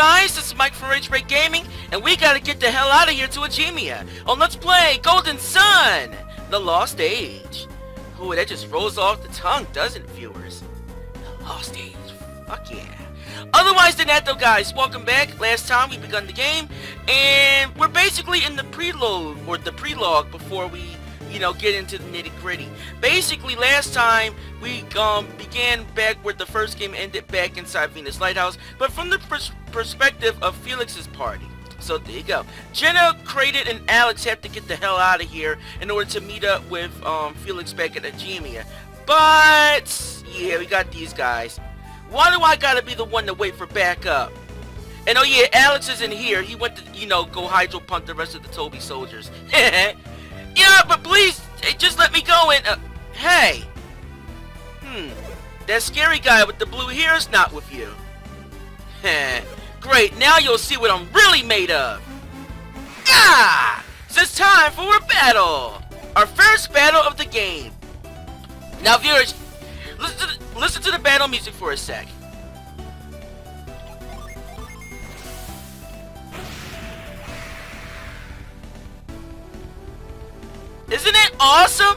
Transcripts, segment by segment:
guys? This is Mike from Rage Break Gaming, and we gotta get the hell out of here to Idejima. Oh, let's play Golden Sun, The Lost Age. Ooh, that just rolls off the tongue, doesn't it, viewers? The Lost Age, fuck yeah. Otherwise than that though, guys, welcome back. Last time we begun the game, and we're basically in the preload, or the prologue, before we, you know, get into the nitty-gritty. Basically, last time we began back where the first game ended, back inside Venus Lighthouse, but from the perspective of Felix's party. So there you go. Jenna, Creighton, and Alex have to get the hell out of here in order to meet up with Felix back at Idejima. But yeah, we got these guys. Why do I gotta be the one to wait for backup? And oh yeah, Alex isn't here. He went to, you know, go hydro pump the rest of the Toby soldiers. Yeah, but please, just let me go and, hey! That scary guy with the blue hair is not with you. Great, now you'll see what I'm really made of. Ah! So it's time for a battle! Our first battle of the game. Now viewers, listen to the battle music for a sec. Isn't it awesome?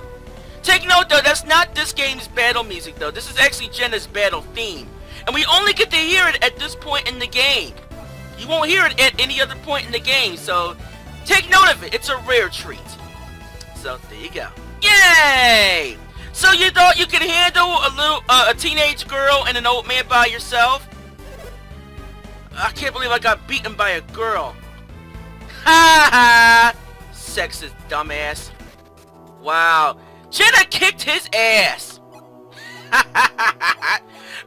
Take note though, that's not this game's battle music though. This is actually Jenna's battle theme. And we only get to hear it at this point in the game. You won't hear it at any other point in the game, so take note of it. It's a rare treat. So there you go. Yay! So you thought you could handle a teenage girl and an old man by yourself? I can't believe I got beaten by a girl. Ha ha! Sexist dumbass. Wow, Jenna kicked his ass.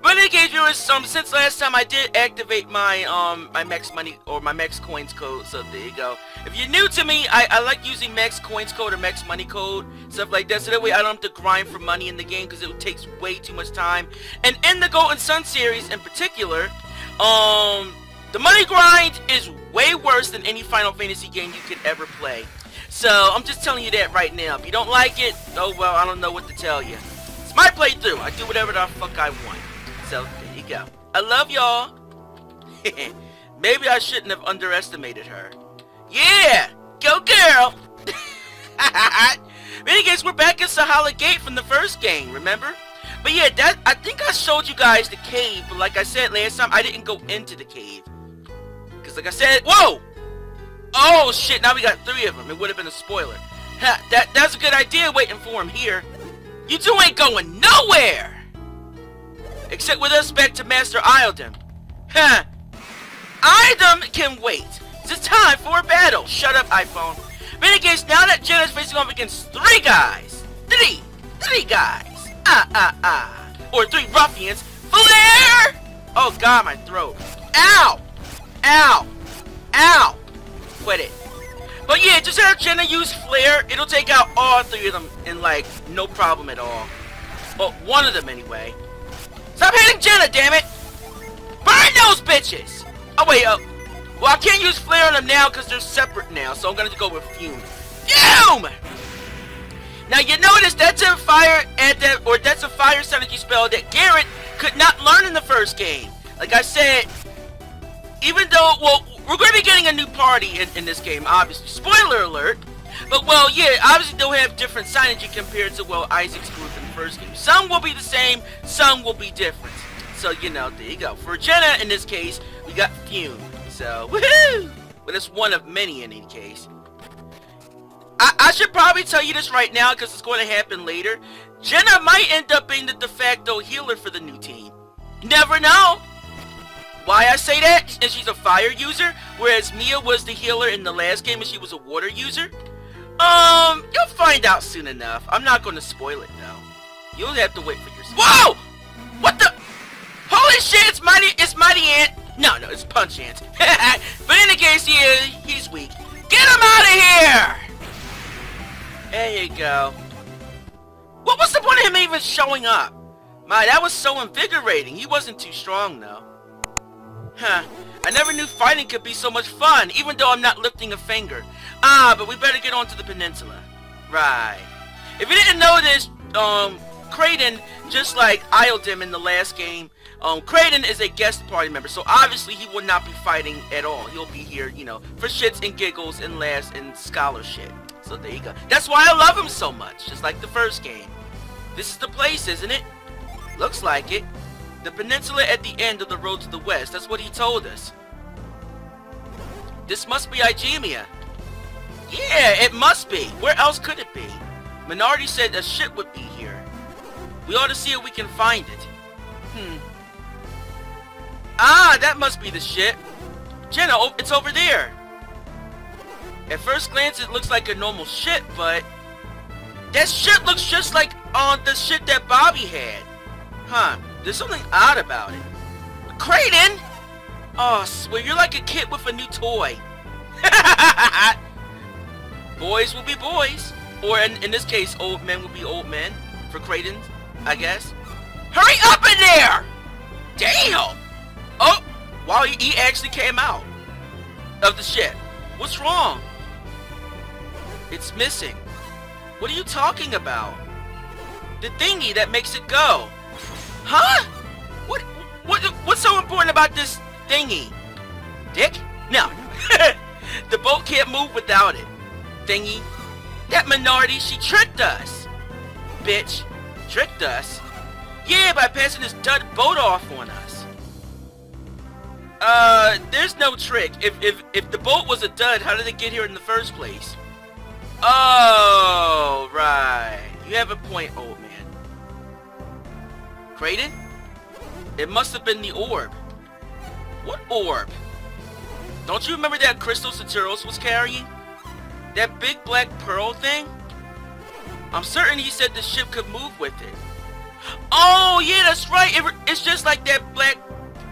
But in case viewers, since last time I did activate my my max money or my max coins code, so there you go. If you're new to me, I like using max coins code or max money code, stuff like that, so that way I don't have to grind for money in the game because it takes way too much time. And in the Golden Sun series in particular, the money grind is way worse than any Final Fantasy game you could ever play. So, I'm just telling you that right now. If you don't like it, oh well, I don't know what to tell you. It's my playthrough. I do whatever the fuck I want. So, there you go. I love y'all. Maybe I shouldn't have underestimated her. Yeah! Go girl! In any case, we're back in Sahala Gate from the first game, remember? But yeah, I think I showed you guys the cave, but like I said last time, I didn't go into the cave. Because like I said, whoa! Oh shit, now we got 3 of them. It would have been a spoiler. Ha, that's a good idea waiting for him here. You two ain't going nowhere! Except with us back to Master Idejima. Huh. Idejima can wait. It's time for a battle. Shut up, iPhone. In any case, now that Jenna's facing off against 3 guys. 3 guys. Or 3 ruffians. Flare! Oh god, my throat. Ow! Ow! Ow! Quit it. But yeah, just have Jenna use flare. It'll take out all 3 of them in like no problem at all. Well, 1 of them anyway. Stop hitting Jenna, damn it! Burn those bitches! Oh wait, well I can't use flare on them now because they're separate now, so I'm gonna go with fume. Fume! Now you notice that's a fire that's a fire synergy spell that Garrett could not learn in the first game. Like I said, even though, well, we're going to be getting a new party in this game, obviously. Spoiler alert. But, well, yeah, obviously they'll have different synergy compared to, well, Isaac's group in the first game. Some will be the same, some will be different. So, you know, there you go. For Jenna, in this case, we got Fume. So, woohoo! But it's one of many in any case. I should probably tell you this right now because it's going to happen later. Jenna might end up being the de facto healer for the new team. You never know. Why I say that is she's a fire user, whereas Mia was the healer in the last game and she was a water user. You'll find out soon enough. I'm not going to spoil it though. You'll have to wait for yourself. Whoa! What the? Holy shit! It's Mighty Ant. No, it's Punch Ant. But in the case, yeah, he's weak. Get him out of here! There you go. What was the point of him even showing up? My, that was so invigorating. He wasn't too strong though. Huh. I never knew fighting could be so much fun, even though I'm not lifting a finger. But we better get on to the peninsula. Right. If you didn't know this, Kraden just like Idejima in the last game. Kraden is a guest party member, so obviously he will not be fighting at all. He'll be here, you know, for shits and giggles and laughs and scholarship. So there you go. That's why I love him so much, just like the first game. This is the place, isn't it? Looks like it. The peninsula at the end of the road to the west. That's what he told us. This must be Idejima. Yeah, it must be. Where else could it be? Minardi said a ship would be here. We ought to see if we can find it. Ah, that must be the ship. Jenna, it's over there. At first glance, it looks like a normal ship, but that ship looks just like the ship that Bobby had. Huh, there's something odd about it. Kraden! Oh, I swear, you're like a kid with a new toy. Boys will be boys. Or in this case, old men will be old men. For Kraden, I guess. Hurry up in there! Damn! Oh, wow, he actually came out of the ship. What's wrong? It's missing. What are you talking about? The thingy that makes it go. Huh? What's so important about this thingy? Dick? No. The boat can't move without it. Thingy. That Minardi, she tricked us. Bitch. Tricked us? Yeah, by passing this dud boat off on us. There's no trick. If the boat was a dud, how did it get here in the first place? Oh, right. You have a point, old man. Kraden? It must have been the orb. What orb? Don't you remember that crystal Saturos was carrying? That big black pearl thing? I'm certain he said the ship could move with it. Oh, yeah, that's right. It's just like that black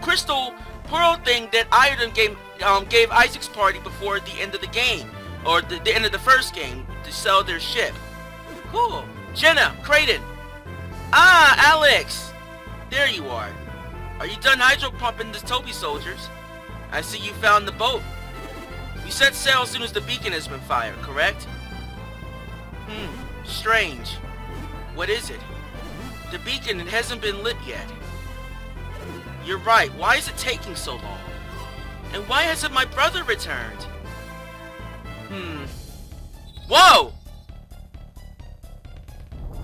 crystal pearl thing that Idejima gave Isaac's party before the end of the game. Or the end of the first game to sell their ship. Cool. Jenna, Kraden. Ah, Alex. There you are. Are you done hydro pumping the Toby soldiers? I see you found the boat. We set sail as soon as the beacon has been fired, correct? Strange. What is it? The beacon, it hasn't been lit yet. You're right. Why is it taking so long? And why hasn't my brother returned? Whoa!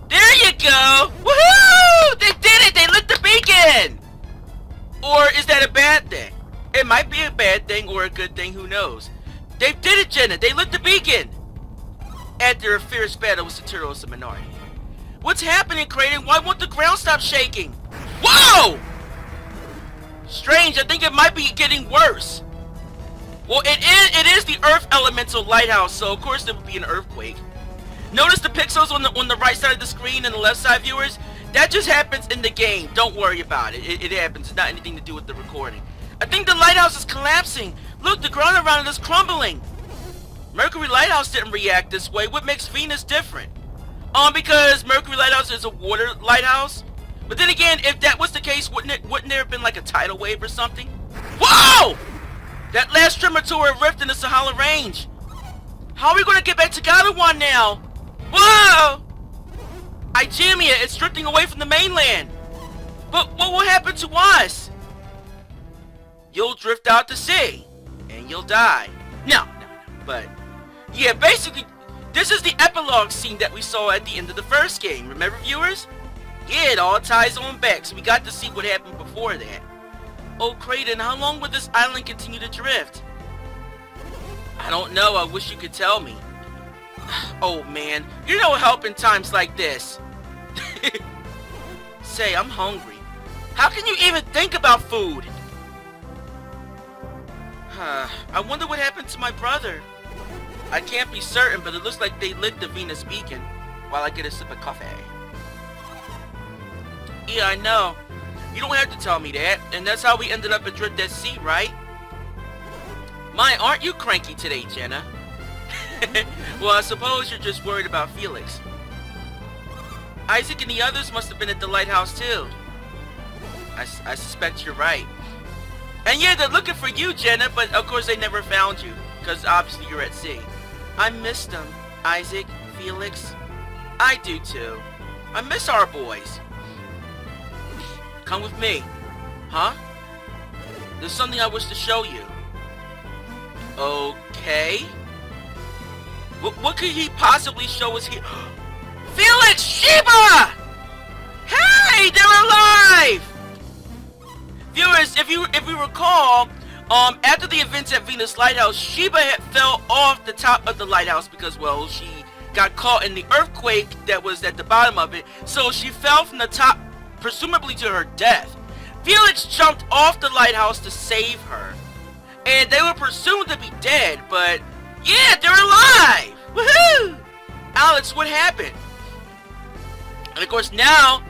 There you go! Woohoo! They did it! They lit the beacon! Or is that a bad thing? It might be a bad thing or a good thing, who knows? They did it, Jenna! They lit the beacon! After a fierce battle with Saturos and Minardi. What's happening, Kraden? Why won't the ground stop shaking? Whoa! Strange, I think it might be getting worse. Well, it is the Earth Elemental Lighthouse, so of course there would be an earthquake. Notice the pixels on the right side of the screen and the left side, viewers? That just happens in the game. Don't worry about it. It happens. It's not anything to do with the recording. I think the lighthouse is collapsing. Look, the ground around it is crumbling. Mercury Lighthouse didn't react this way. What makes Venus different? Because Mercury Lighthouse is a water lighthouse. But then again, if that was the case, wouldn't there have been like a tidal wave or something? Whoa! That last tremor tore a rift in the Sahala Range. How are we going to get back to Gadawan now? Whoa! Idejima, it's drifting away from the mainland. But what will happen to us? You'll drift out to sea. And you'll die. No. But, yeah, basically, this is the epilogue scene that we saw at the end of the first game. Remember, viewers? Yeah, it all ties on back, so we got to see what happened before that. Oh, Kraden, how long will this island continue to drift? I don't know, I wish you could tell me. Oh, man, you're no help in times like this. Say, I'm hungry. How can you even think about food? I wonder what happened to my brother. I can't be certain, but it looks like they lit the Venus beacon while I get a sip of coffee. Yeah, I know. You don't have to tell me that. And that's how we ended up adrift at sea, right? My, aren't you cranky today, Jenna? Well, I suppose you're just worried about Felix. Isaac and the others must have been at the lighthouse too. I suspect you're right. And yeah, they're looking for you, Jenna, but of course they never found you. Because obviously you're at sea. I missed them, Isaac, Felix. I do too. I miss our boys. Come with me. Huh? There's something I wish to show you. Okay. What could he possibly show us here? Felix! Sheba! Hey! They're alive! Viewers, if you recall, after the events at Venus Lighthouse, Sheba had fell off the top of the lighthouse because, well, she got caught in the earthquake that was at the bottom of it. So she fell from the top, presumably to her death. Felix jumped off the lighthouse to save her. And they were presumed to be dead, but yeah, they're alive! Woohoo! Alex, what happened? And of course now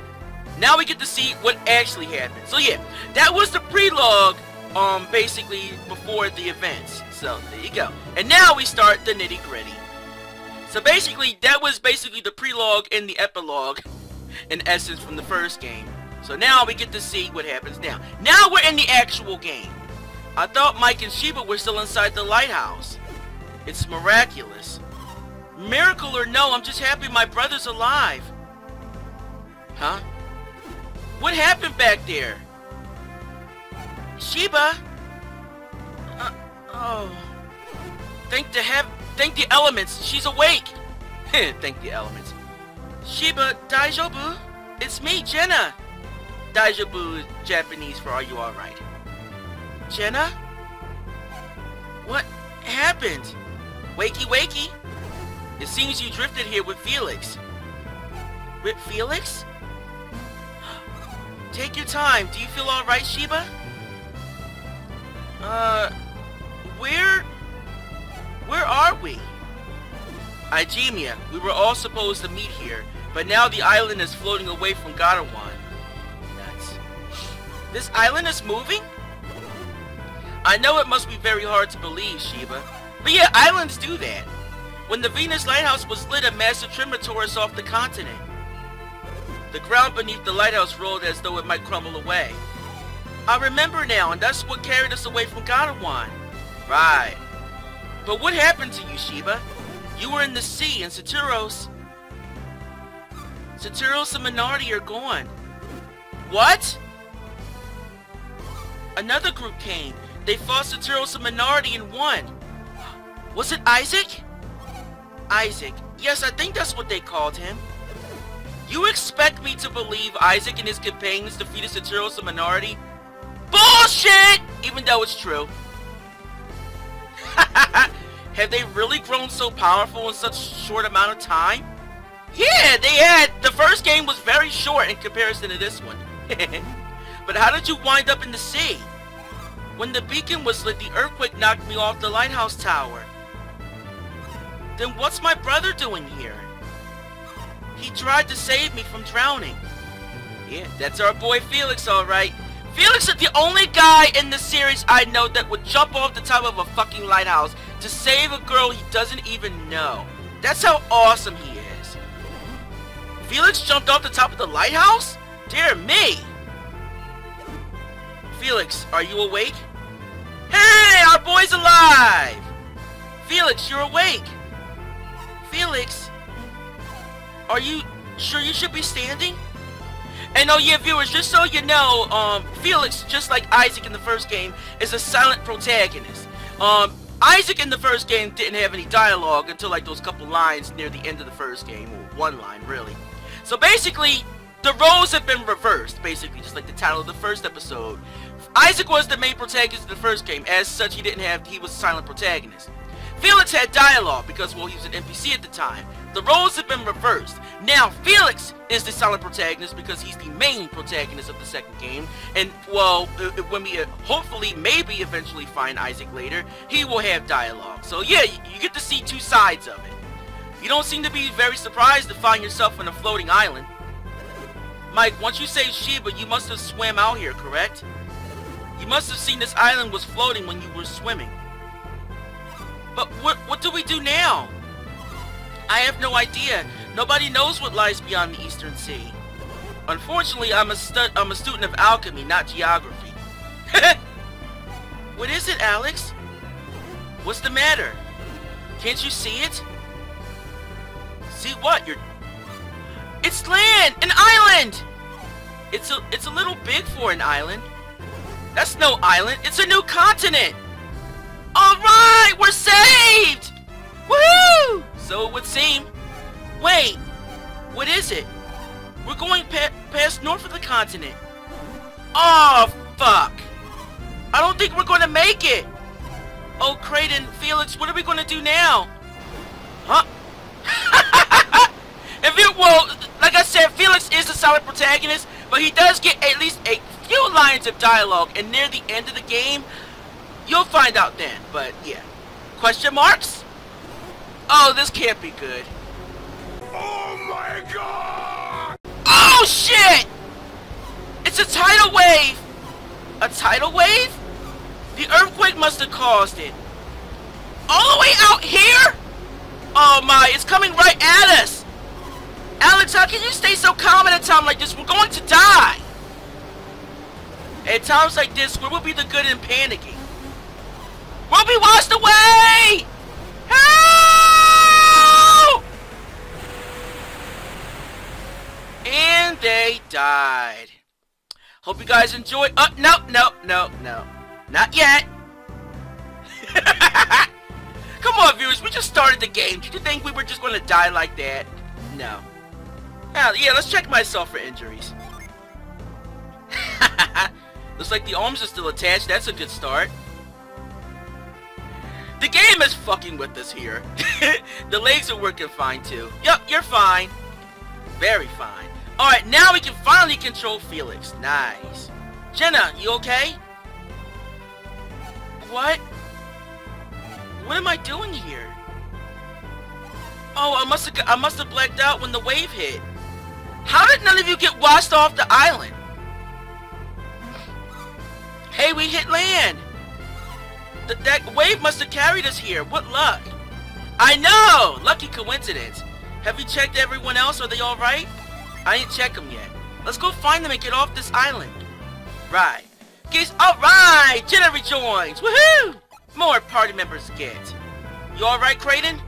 we get to see what actually happened. So yeah, that was the prelogue, basically before the events. So there you go. And now we start the nitty gritty. So basically, that was basically the prelogue and the epilogue, in essence, from the first game. So now we get to see what happens now. Now we're in the actual game. I thought Mike and Sheba were still inside the lighthouse. It's miraculous. Miracle or no, I'm just happy my brother's alive. Huh? What happened back there? Sheba? Oh. Thank the elements. She's awake. Thank the elements. Sheba, Daijobu? It's me, Jenna. Daijobu is Japanese for are you alright? Jenna? What happened? Wakey wakey? It seems you drifted here with Felix. With Felix? Take your time. Do you feel alright, Sheba? Where are we? Idejima. We were all supposed to meet here, but now the island is floating away from Garawan. Nuts. This island is moving? I know it must be very hard to believe, Sheba. But yeah, islands do that. When the Venus Lighthouse was lit, a massive tremor tore us off the continent. The ground beneath the lighthouse rolled as though it might crumble away. I remember now, and that's what carried us away from Garawan. Right. But what happened to you, Sheba? You were in the sea, and Saturos and Minardi are gone. What? Another group came. They fought Saturos and Minardi and won. Was it Isaac? Isaac. Yes, I think that's what they called him. You expect me to believe Isaac and his companions defeated Saturos and Minardi? Bullshit! Even though it's true. Have they really grown so powerful in such a short amount of time? Yeah, they had. The first game was very short in comparison to this one. But how did you wind up in the sea? When the beacon was lit, the earthquake knocked me off the lighthouse tower. Then what's my brother doing here? He tried to save me from drowning. Yeah, that's our boy Felix, alright. Felix is the only guy in the series I know that would jump off the top of a fucking lighthouse to save a girl he doesn't even know. That's how awesome he is. Felix jumped off the top of the lighthouse? Dear me. Felix, are you awake? Hey, our boy's alive! Felix, you're awake. Felix, are you sure you should be standing? And oh yeah, viewers, just so you know, Felix, just like Isaac in the first game, is a silent protagonist. Isaac in the first game didn't have any dialogue until like those couple lines near the end of the first game, or one line really. So basically, the roles have been reversed, basically, just like the title of the first episode. Isaac was the main protagonist of the first game. As such, he was a silent protagonist. Felix had dialogue because, well, he was an NPC at the time. The roles have been reversed. Now, Felix is the silent protagonist because he's the main protagonist of the second game. And, well, when we hopefully, maybe eventually find Isaac later, he will have dialogue. So, yeah, you get to see two sides of it. You don't seem to be very surprised to find yourself on a floating island. Mike, once you saved Sheba, you must have swam out here, correct? You must have seen this island was floating when you were swimming. But what do we do now? I have no idea. Nobody knows what lies beyond the Eastern Sea. Unfortunately, I'm a student of alchemy, not geography. What is it, Alex? What's the matter? Can't you see it? See what? It's land! An island! It's a little big for an island. That's no island. It's a new continent. Alright! We're saved! Woohoo! So it would seem. Wait. What is it? We're going past north of the continent. Oh, fuck. I don't think we're going to make it. Oh, Kraden, Felix, what are we going to do now? Huh? Well, like I said, Felix is a solid protagonist, but he does get at least a few lines of dialogue, and near the end of the game, you'll find out then. But, yeah. Question marks? Oh, this can't be good. Oh my god! Oh, shit! It's a tidal wave! A tidal wave? The earthquake must have caused it. All the way out here? Oh my, it's coming right at us! Alex, how can you stay so calm at a time like this? We're going to die! At times like this, where will be the good in panicking? We'll be washed away! Help! And they died. Hope you guys enjoyed. Oh, no. Not yet. Come on, viewers. We just started the game. Did you think we were just going to die like that? No. Yeah, let's check myself for injuries. Looks like the arms are still attached. That's a good start. The game is fucking with us here. The legs are working fine, too. Yup, you're fine. Very fine. Alright, now we can finally control Felix. Nice. Jenna, you okay? What? What am I doing here? Oh, I must have blacked out when the wave hit. How did none of you get washed off the island? Hey, we hit land. That wave must have carried us here. What luck. I know! Lucky coincidence. Have you checked everyone else? Are they alright? I didn't check them yet. Let's go find them and get off this island. Right. Alright! Jenna rejoins! Woohoo! More party members get. You alright, Kraden?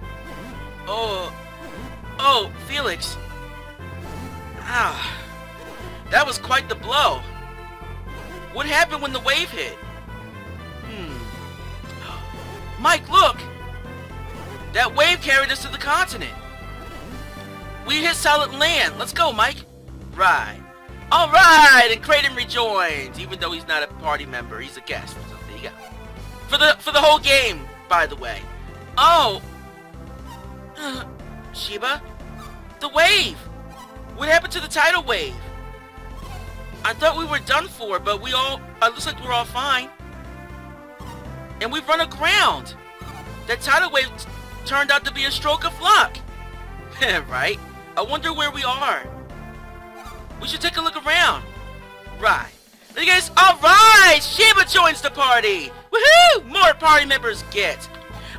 Oh, Felix. Ah, that was quite the blow. What happened when the wave hit? Mike, look! That wave carried us to the continent. We hit solid land. Let's go, Mike. Right. Alright, and Kraden rejoins, even though he's not a party member. He's a guest. So there you go. For the whole game, by the way. Oh. Sheba? The wave! What happened to the tidal wave? I thought we were done for, but it looks like we're all fine. And we've run aground. That tidal wave turned out to be a stroke of luck. Right? I wonder where we are. We should take a look around. Right. You guys, alright! Sheba joins the party! Woohoo! More party members get.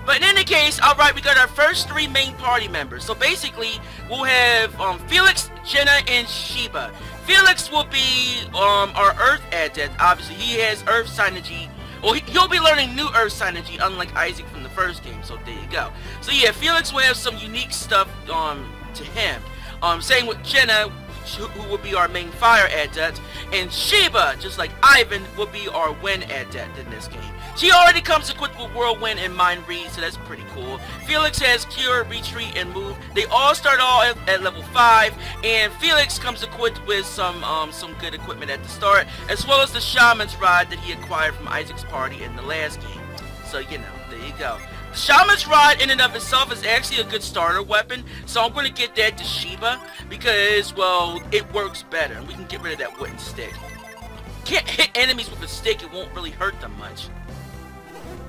But in any case, alright, we got our first 3 main party members. So basically, we'll have Felix, Jenna, and Sheba. Felix will be our Earth adept. Obviously, he has Earth synergy. Well, he'll be learning new Earth synergy, unlike Isaac from the first game. So there you go. So yeah, Felix will have some unique stuff to him. Same with Jenna, who will be our main fire adept, and Sheba, just like Ivan, will be our wind adept in this game. She already comes equipped with Whirlwind and Mind Read, so that's pretty cool. Felix has Cure, Retreat, and Move. They all start off at level 5, and Felix comes equipped with some good equipment at the start, as well as the Shaman's Rod that he acquired from Isaac's party in the last game. So, you know, there you go. The Shaman's Rod in and of itself is actually a good starter weapon, so I'm going to get that to Sheba, because, well, it works better, and we can get rid of that wooden stick. Can't hit enemies with a stick, it won't really hurt them much.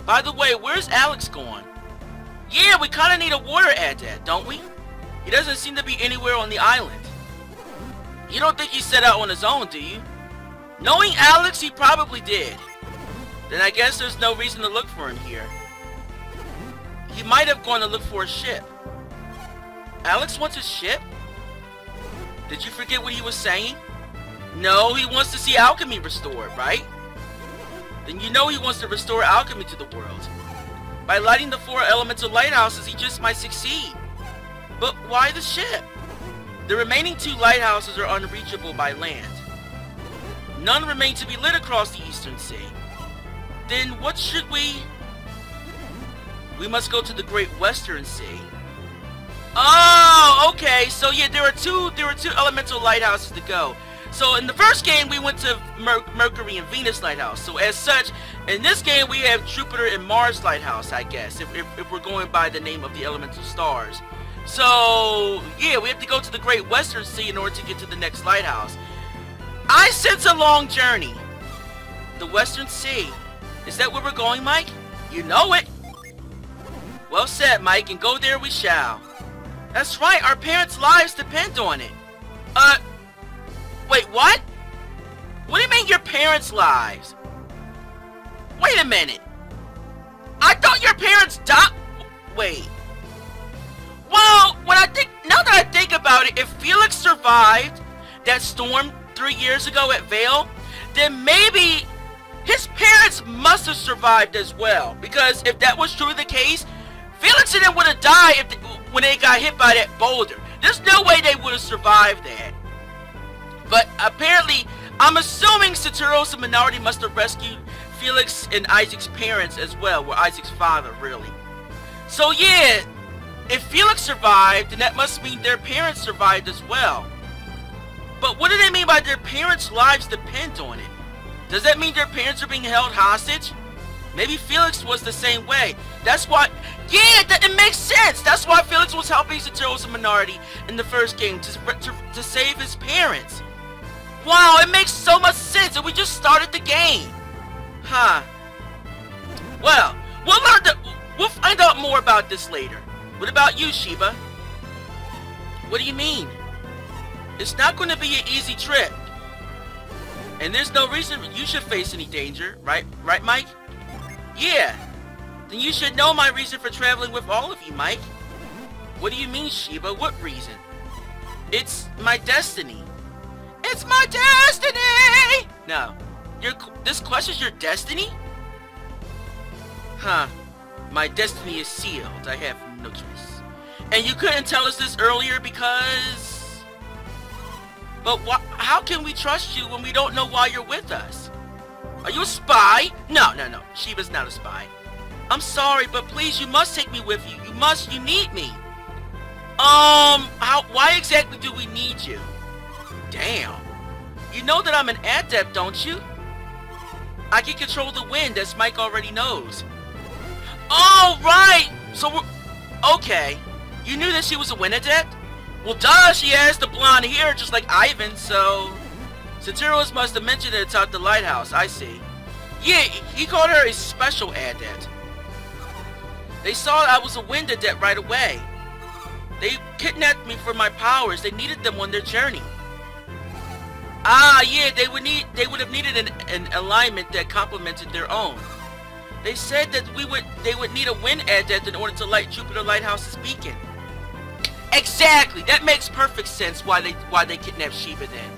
By the way, where's Alex going? Yeah, we kind of need a water adept, don't we? He doesn't seem to be anywhere on the island. You don't think he set out on his own, do you? Knowing Alex, he probably did. Then I guess there's no reason to look for him here. He might have gone to look for a ship. Alex wants a ship? Did you forget what he was saying? No, he wants to see alchemy restored, right? Then you know he wants to restore alchemy to the world. By lighting the 4 elemental lighthouses, he just might succeed. But why the ship? The remaining 2 lighthouses are unreachable by land. None remain to be lit across the Eastern Sea. Then what should we... We must go to the Great Western Sea. Oh, okay. So yeah, there are two elemental lighthouses to go. So in the first game, we went to Mercury and Venus Lighthouse. So as such, in this game, we have Jupiter and Mars Lighthouse, I guess, if we're going by the name of the elemental stars. So yeah, we have to go to the Great Western Sea in order to get to the next lighthouse. I sense a long journey. The Western Sea. Is that where we're going, Mike? You know it. Well said, Mike, and go there we shall. That's right, our parents' lives depend on it. Wait, what? What do you mean your parents' lives? Wait a minute. I thought your parents died. Wait. Well, now that I think about it, if Felix survived that storm 3 years ago at Vale, then maybe his parents must have survived as well. Because if that was truly the case, Felix and them would have died when they got hit by that boulder. There's no way they would have survived that. But apparently, I'm assuming Saturos and Minardi must have rescued Felix and Isaac's parents as well, or Isaac's father, really. So yeah, if Felix survived, then that must mean their parents survived as well. But what do they mean by their parents' lives depend on it? Does that mean their parents are being held hostage? Maybe Felix was the same way. That's why... Yeah, it makes sense! That's why Felix was helping Saturos and Minardi in the first game, to save his parents. Wow, it makes so much sense, and we just started the game. Huh. Well, we'll find out more about this later. What about you, Sheba? What do you mean? It's not going to be an easy trip. And there's no reason you should face any danger, right? Right, Mike? Yeah. Then you should know my reason for traveling with all of you, Mike. What do you mean, Sheba? What reason? It's my destiny. It's my destiny! No. This question's your destiny? Huh. My destiny is sealed. I have no choice. And you couldn't tell us this earlier because... But how can we trust you when we don't know why you're with us? Are you a spy? No. Sheba's not a spy. I'm sorry, but please, you must take me with you. You need me. Why exactly do we need you? Damn. You know that I'm an adept, don't you? I can control the wind, as Mike already knows. Oh, right! So we're... Okay. You knew that she was a wind adept? Well, duh, she has the blonde hair just like Ivan, so... Saturos must have mentioned it at the lighthouse, I see. Yeah, he called her a special adept. They saw I was a wind adept right away. They kidnapped me for my powers. They needed them on their journey. Ah, yeah, they would have needed an alignment that complemented their own. They said that they would need a wind adept in order to light Jupiter Lighthouse's beacon. Exactly. That makes perfect sense why they kidnapped Sheba then.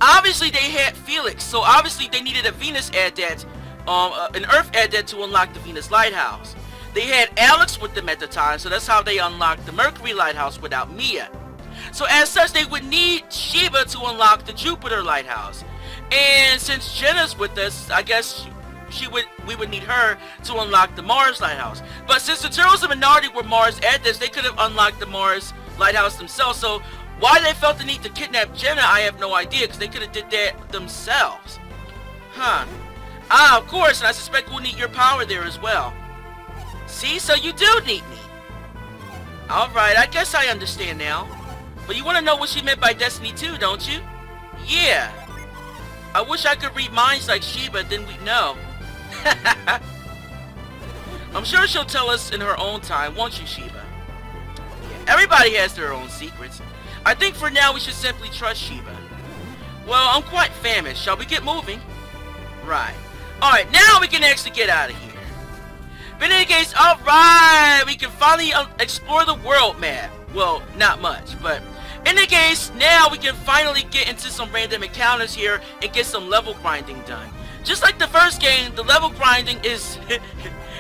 Obviously they had Felix, so obviously they needed a Venus adept, an Earth adept to unlock the Venus Lighthouse. They had Alex with them at the time, so that's how they unlocked the Mercury Lighthouse without Mia. So as such, they would need Sheba to unlock the Jupiter Lighthouse. And since Jenna's with us, I guess we would need her to unlock the Mars Lighthouse. But since the Turtles and Minardi were Mars adepts, they could have unlocked the Mars Lighthouse themselves. So why they felt the need to kidnap Jenna, I have no idea, because they could have did that themselves. Huh. Ah, of course, and I suspect we'll need your power there as well. See, so you do need me. Alright, I guess I understand now. But you want to know what she meant by destiny too, don't you? Yeah. I wish I could read minds like Sheba, then we'd know. I'm sure she'll tell us in her own time, won't you, Sheba? Yeah, everybody has their own secrets. I think for now we should simply trust Sheba. Well, I'm quite famished. Shall we get moving? Right. Alright, now we can actually get out of here. But in any case, alright, we can finally explore the world map. Well, not much, but in any case, now we can finally get into some random encounters here and get some level grinding done. Just like the first game, the level grinding is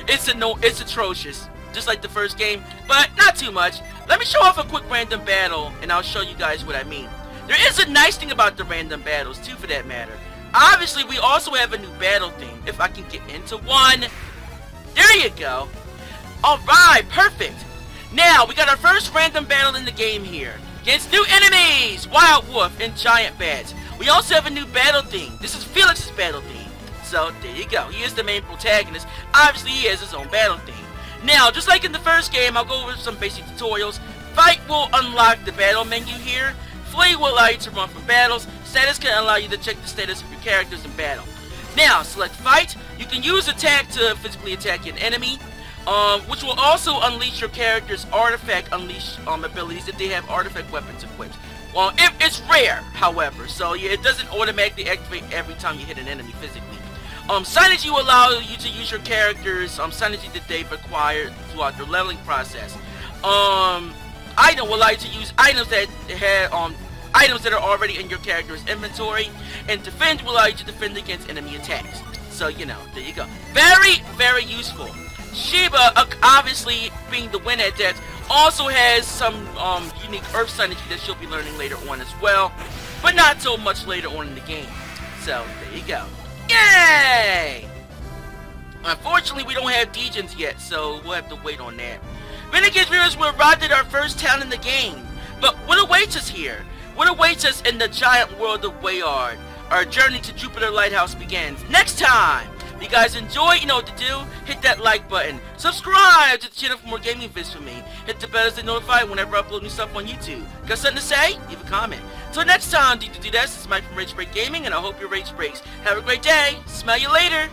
it's atrocious. just like the first game, but not too much. Let me show off a quick random battle, and I'll show you guys what I mean. There is a nice thing about the random battles, too, for that matter. Obviously, we also have a new battle theme, if I can get into one. There you go. Alright, perfect. Now, we got our first random battle in the game here. Against new enemies, Wild Wolf and Giant Bats. We also have a new battle theme. This is Felix's battle theme. So, there you go. He is the main protagonist. Obviously, he has his own battle theme. Now, just like in the first game, I'll go over some basic tutorials. Fight will unlock the battle menu here. Flee will allow you to run from battles. Status can allow you to check the status of your characters in battle. Now, select Fight. You can use Attack to physically attack an enemy, which will also unleash your character's artifact abilities if they have artifact weapons equipped. Well, if it's rare, however, so yeah, it doesn't automatically activate every time you hit an enemy physically. Synergy will allow you to use your characters' synergy that they've acquired throughout their leveling process. Item will allow you to use items that have items that are already in your character's inventory, and defend will allow you to defend against enemy attacks. So you know, there you go. Very, very useful. Sheba, obviously being the win at that, also has some unique earth synergy that she'll be learning later on as well, but not so much later on in the game. So there you go. Yay! Unfortunately, we don't have Degens yet, so we'll have to wait on that. Renegades viewers, we arrived at our first town in the game. But what awaits us here? What awaits us in the giant world of Wayard? Our journey to Jupiter Lighthouse begins next time. If you guys enjoy, you know what to do. Hit that like button. Subscribe to the channel for more gaming vids from me. Hit the bell to stay notified whenever I upload new stuff on YouTube. Got something to say? Leave a comment. Till next time, this is Mike from Rage Break Gaming, and I hope your rage breaks. Have a great day. Smell you later.